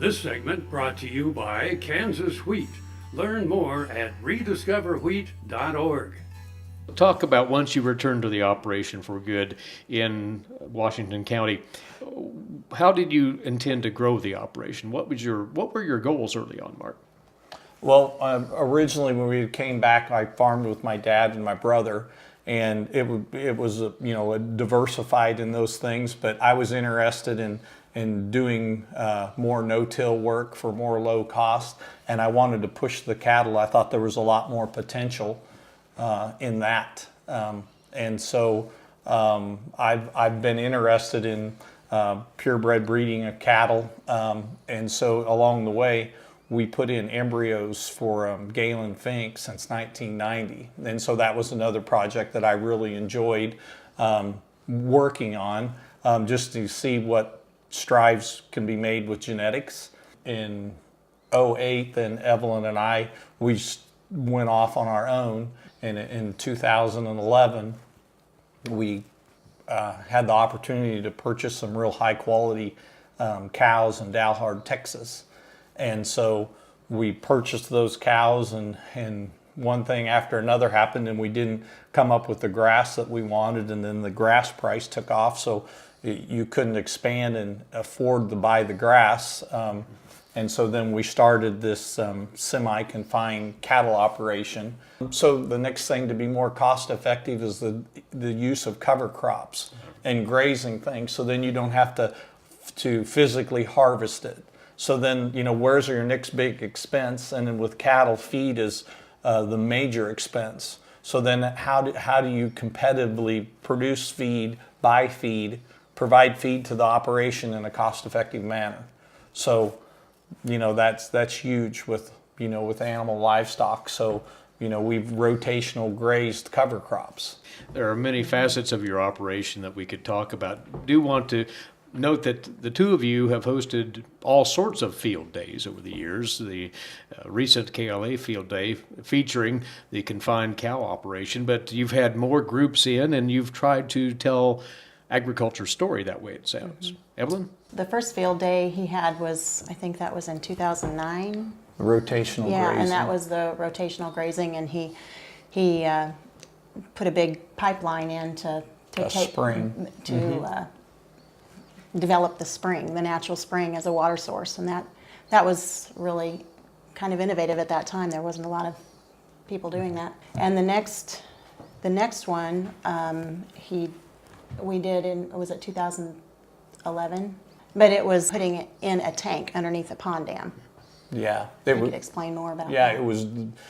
This segment brought to you by Kansas Wheat. Learn more at rediscoverwheat.org. Talk about once you returned to the operation for good in Washington County. How did you intend to grow the operation? What were your goals early on, Mark? Well, originally when we came back, I farmed with my dad and my brother, and it was diversified in those things. But I was interested in doing more no-till work for more low cost, and I wanted to push the cattle. I thought there was a lot more potential in that, and so I've been interested in purebred breeding of cattle, and so along the way we put in embryos for Galen Fink since 1990, and so that was another project that I really enjoyed working on, just to see what strides can be made with genetics. In '08, then Evelyn and I, we went off on our own. And in 2011, we had the opportunity to purchase some real high quality cows in Dalhart, Texas. And so we purchased those cows, and one thing after another happened, and we didn't come up with the grass that we wanted, and then the grass price took off, so you couldn't expand and afford to buy the grass. And so then we started this semi-confined cattle operation. So the next thing to be more cost effective is the use of cover crops and grazing things. So then you don't have to physically harvest it. So then, where's your next big expense? And then with cattle, feed is the major expense. So then how do you competitively produce feed, buy feed, provide feed to the operation in a cost effective manner? So that's huge with animal livestock. So we've rotational grazed cover crops. There are many facets of your operation that we could talk about. Do want to note that the two of you have hosted all sorts of field days over the years. The recent KLA field day featuring the confined cow operation, but you've had more groups in, and you've tried to tell agriculture story that way, it sounds. Mm-hmm. Evelyn? The first field day he had I think that was in 2009. Rotational grazing. Yeah, and that was the rotational grazing, and he put a big pipeline in to develop the spring, the natural spring as a water source, and that was really kind of innovative at that time. There wasn't a lot of people doing that. And the next one we did was it 2011? But it was putting it in a tank underneath a pond dam. Yeah. You could explain more about that. Yeah, it was,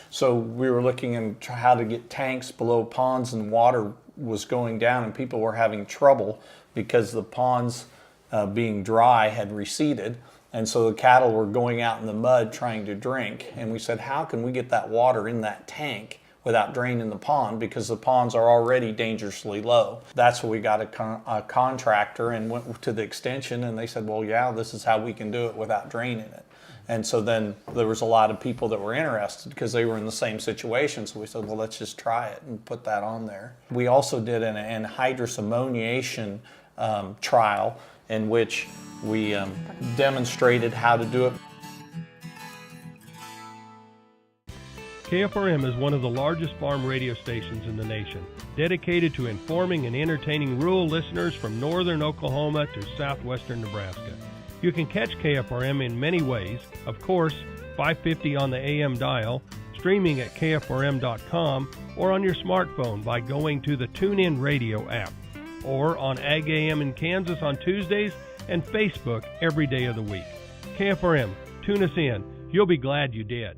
so we were looking at how to get tanks below ponds, and water was going down, and people were having trouble because the ponds being dry had receded, and so the cattle were going out in the mud trying to drink. And we said, how can we get that water in that tank without draining the pond, because the ponds are already dangerously low? That's when we got a contractor and went to the extension, and they said, well, yeah, this is how we can do it without draining it. And so then there was a lot of people that were interested because they were in the same situation. So we said, well, let's just try it and put that on there. We also did an anhydrous ammoniation trial in which we demonstrated how to do it. KFRM is one of the largest farm radio stations in the nation, dedicated to informing and entertaining rural listeners from northern Oklahoma to southwestern Nebraska. You can catch KFRM in many ways. Of course, 550 on the AM dial, streaming at kfrm.com, or on your smartphone by going to the TuneIn Radio app, or on Ag AM in Kansas on Tuesdays and Facebook every day of the week. KFRM, tune us in. You'll be glad you did.